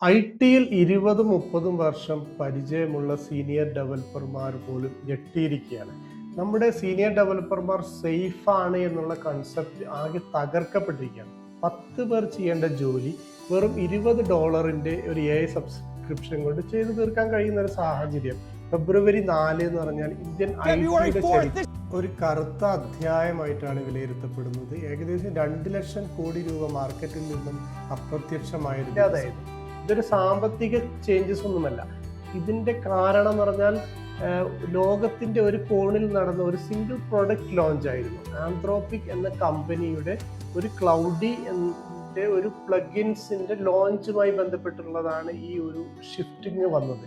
ഐ.ടിയിൽ 20-30 വർഷം പരിചയമുള്ള സീനിയർ ഡെവലപ്പർമാർ പോലും ഞെട്ടിയിരിക്കുകയാണ്. നമ്മുടെ സീനിയർ ഡെവലപ്പർമാർ സേഫാണ് എന്നുള്ള കൺസെപ്റ്റ് ആകെ തകർക്കപ്പെട്ടിരിക്കുകയാണ്. 10 പേർ ചെയ്യേണ്ട ജോലി വെറും $20 ഒരു AI സബ്സ്ക്രിപ്ഷൻ കൊണ്ട് ചെയ്തു തീർക്കാൻ കഴിയുന്ന ഒരു സാഹചര്യം ഫെബ്രുവരി 4 എന്ന് പറഞ്ഞാൽ ഇന്ത്യൻ ഐ.ടിയുടെ ചരിത്രം ഒരു കറുത്ത അധ്യായമായിട്ടാണ് വിലയിരുത്തപ്പെടുന്നത്. ഏകദേശം 2 ലക്ഷം കോടി രൂപ മാർക്കറ്റിൽ നിന്നും അപ്രത്യക്ഷമായിരുന്നു. അതായത് ഇതൊരു സാമ്പത്തിക ചേഞ്ചസ് ഒന്നുമല്ല. ഇതിന്റെ കാരണം എന്ന് പറഞ്ഞാൽ ലോകത്തിന്റെ ഒരു കോണിൽ നടന്ന ഒരു സിംഗിൾ പ്രൊഡക്റ്റ് ലോഞ്ച് ആയിരുന്നു. ആന്ത്രോപിക് എന്ന കമ്പനിയുടെ ഒരു ക്ലൗഡി ഒരു പ്ലഗിൻസിന്റെ ലോഞ്ചുമായി ബന്ധപ്പെട്ടുള്ളതാണ് ഈ ഒരു ഷിഫ്റ്റിംഗ് വന്നത്.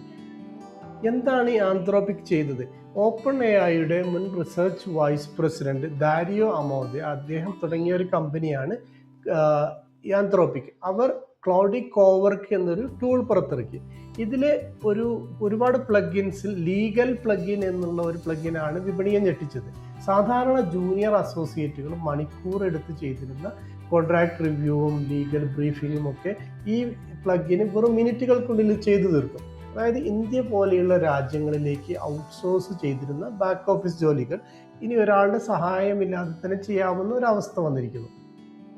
എന്താണ് ഈ ആന്ത്രോപിക് ചെയ്തത്? ഓപ്പൺ എഐയുടെ മുൻ റിസർച്ച് വൈസ് പ്രസിഡന്റ് ദാരിയോ അമോദെ അദ്ദേഹം തുടങ്ങിയ ഒരു കമ്പനിയാണ് ആന്ത്രോപിക്. അവർ ക്ലൗഡി കോവർക്ക് എന്നൊരു ടൂൾ പുറത്തിറക്കി. ഇതിൽ ഒരുപാട് പ്ലഗിൻസിൽ ലീഗൽ പ്ലഗിൻ എന്നുള്ള ഒരു പ്ലഗിനാണ് വിപണിയെ ഞെട്ടിച്ചത്. സാധാരണ ജൂനിയർ അസോസിയേറ്റുകൾ മണിക്കൂർ എടുത്ത് ചെയ്തിരുന്ന കോൺട്രാക്ട് റിവ്യൂവും ലീഗൽ ബ്രീഫിങ്ങും ഒക്കെ ഈ പ്ലഗിന് വെറും മിനിറ്റുകൾക്കുള്ളിൽ ചെയ്തു തീർക്കും. അതായത് ഇന്ത്യ പോലെയുള്ള രാജ്യങ്ങളിലേക്ക് ഔട്ട്സോഴ്സ് ചെയ്തിരുന്ന ബാക്ക് ഓഫീസ് ജോലികൾ ഇനി ഒരാളുടെ സഹായമില്ലാതെ തന്നെ ചെയ്യാവുന്ന ഒരു അവസ്ഥ വന്നിരിക്കുന്നു.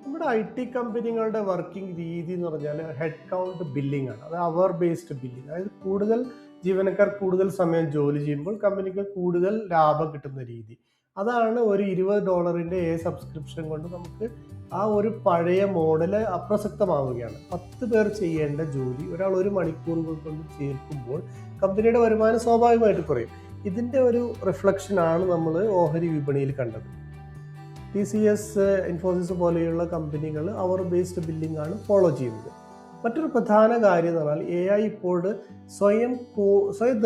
നമ്മുടെ ഐ.ടി കമ്പനികളുടെ വർക്കിംഗ് രീതി എന്ന് പറഞ്ഞാൽ ഹെഡ് കൗണ്ട് ബില്ലിംഗ് ആണ്. അത് അവർ ബേസ്ഡ് ബില്ലിംഗ്. അതായത് കൂടുതൽ ജീവനക്കാർ കൂടുതൽ സമയം ജോലി ചെയ്യുമ്പോൾ കമ്പനിക്ക് കൂടുതൽ ലാഭം കിട്ടുന്ന രീതി. അതാണ് ഒരു $20 AI സബ്സ്ക്രിപ്ഷൻ കൊണ്ട് നമുക്ക് ആ ഒരു പഴയ മോഡല് അപ്രസക്തമാവുകയാണ്. 10 പേർ ചെയ്യേണ്ട ജോലി ഒരാൾ 1 മണിക്കൂർ കൊണ്ട് ചേർക്കുമ്പോൾ കമ്പനിയുടെ വരുമാനം സ്വാഭാവികമായിട്ട് കുറയും. ഇതിൻ്റെ ഒരു റിഫ്ലക്ഷനാണ് നമ്മൾ ഓഹരി വിപണിയിൽ കണ്ടത്. TCS, ഇൻഫോസിസ് പോലെയുള്ള കമ്പനികൾ അവർ ബേസ്ഡ് ബില്ലിംഗ് ആണ് ഫോളോ ചെയ്യുന്നത്. മറ്റൊരു പ്രധാന കാര്യം എന്ന് പറഞ്ഞാൽ AI ഇപ്പോൾ സ്വയം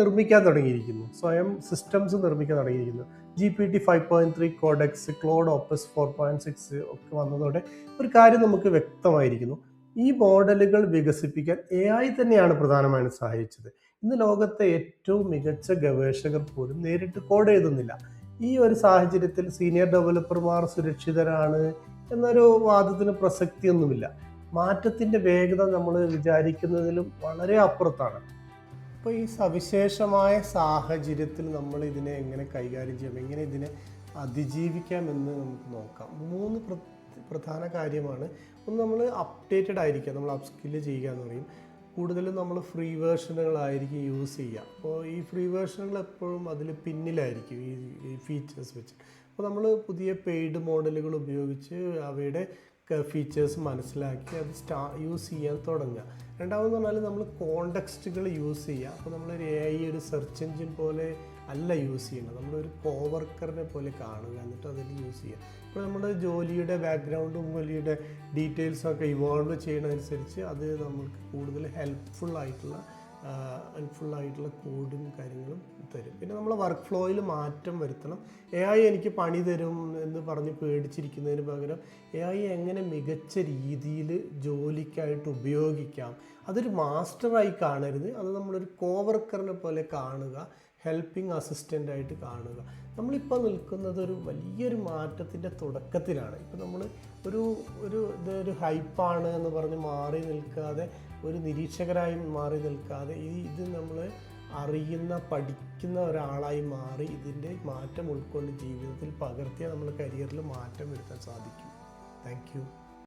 നിർമ്മിക്കാൻ തുടങ്ങിയിരിക്കുന്നു. സ്വയം സിസ്റ്റംസ് നിർമ്മിക്കാൻ തുടങ്ങിയിരിക്കുന്നു. GPT 5.3 കോഡെക്സ്, ക്ലോഡ് ഓപ്പസ് 4.6 ഒക്കെ വന്നതോടെ ഒരു കാര്യം നമുക്ക് വ്യക്തമായിരിക്കുന്നു. ഈ മോഡലുകൾ വികസിപ്പിക്കാൻ AI തന്നെയാണ് പ്രധാനമായും സഹായിച്ചത്. ഇന്ന് ലോകത്തെ ഏറ്റവും മികച്ച ഗവേഷകർ പോലും നേരിട്ട് കോഡ് എഴുതുന്നില്ല. ഈ ഒരു സാഹചര്യത്തിൽ സീനിയർ ഡെവലപ്പർമാർ സുരക്ഷിതരാണ് എന്നൊരു വാദത്തിന് പ്രസക്തിയൊന്നുമില്ല. മാറ്റത്തിൻ്റെ വേഗത നമ്മൾ വിചാരിക്കുന്നതിലും വളരെ അപ്പുറത്താണ്. അപ്പോൾ ഈ സവിശേഷമായ സാഹചര്യത്തിൽ നമ്മൾ ഇതിനെ എങ്ങനെ കൈകാര്യം ചെയ്യാം, എങ്ങനെ ഇതിനെ അതിജീവിക്കാമെന്ന് നമുക്ക് നോക്കാം. 3 പ്രധാന കാര്യമാണ്. ഒന്ന്, നമ്മൾ അപ്ഡേറ്റഡ് ആയിരിക്കുക, നമ്മൾ അപ്സ്കില്ല് ചെയ്യുക എന്ന് പറയും. കൂടുതലും നമ്മൾ ഫ്രീ വേർഷനുകളായിരിക്കും യൂസ് ചെയ്യുക. അപ്പോൾ ഈ ഫ്രീ വേർഷനുകൾ എപ്പോഴും അതിൽ പിന്നിലായിരിക്കും ഈ ഫീച്ചേഴ്സ് വെച്ച്. അപ്പോൾ നമ്മൾ പുതിയ പെയ്ഡ് മോഡലുകൾ ഉപയോഗിച്ച് അവയുടെ ഫീച്ചേഴ്സ് മനസ്സിലാക്കി അത് യൂസ് ചെയ്യാൻ തുടങ്ങുക. രണ്ടാമതെന്ന് പറഞ്ഞാൽ നമ്മൾ കോണ്ടെക്സ്റ്റുകൾ യൂസ് ചെയ്യുക. അപ്പോൾ നമ്മളൊരു AI ഒരു സെർച്ച് എഞ്ചിൻ പോലെ അല്ല യൂസ് ചെയ്യുന്നത്, നമ്മളൊരു കോവർക്കറിനെ പോലെ കാണുക, എന്നിട്ട് അതിൽ യൂസ് ചെയ്യുക. ഇപ്പോൾ നമ്മുടെ ജോലിയുടെ ബാക്ക്ഗ്രൗണ്ടും ജോലിയുടെ ഡീറ്റെയിൽസും ഒക്കെ ഇവോൾവ് ചെയ്യുന്നതനുസരിച്ച് അത് നമുക്ക് കൂടുതൽ ഹെൽപ്ഫുൾ ആയിട്ടുള്ള കോഡും കാര്യങ്ങളും തരും. പിന്നെ നമ്മൾ വർക്ക് ഫ്ലോയിൽ മാറ്റം വരുത്തണം. AI എനിക്ക് പണി തരും എന്ന് പറഞ്ഞ് പേടിച്ചിരിക്കുന്നതിന് പകരം AI എങ്ങനെ മികച്ച രീതിയിൽ ജോലിക്കായിട്ട് ഉപയോഗിക്കാം, അതൊരു മാസ്റ്ററായി കാണരുത്, അത് നമ്മളൊരു കോവർക്കറിനെ പോലെ കാണുക, ഹെൽപ്പിംഗ് അസിസ്റ്റൻ്റ് ആയിട്ട് കാണുക. നമ്മളിപ്പോൾ നിൽക്കുന്നത് ഒരു വലിയൊരു മാറ്റത്തിൻ്റെ തുടക്കത്തിലാണ്. ഇപ്പോൾ നമ്മൾ ഇതൊരു ഹൈപ്പാണ് എന്ന് പറഞ്ഞ് മാറി നിൽക്കാതെ, ഒരു നിരീക്ഷകരായി മാറി നിൽക്കാതെ ഇത് നമ്മൾ അറിയുന്ന പഠിക്കുന്ന ഒരാളായി മാറി ഇതിൻ്റെ മാറ്റം ഉൾക്കൊണ്ട് ജീവിതത്തിൽ പകർത്തിയാൽ നമ്മൾ കരിയറിൽ മാറ്റം വരുത്താൻ സാധിക്കും. Thank you.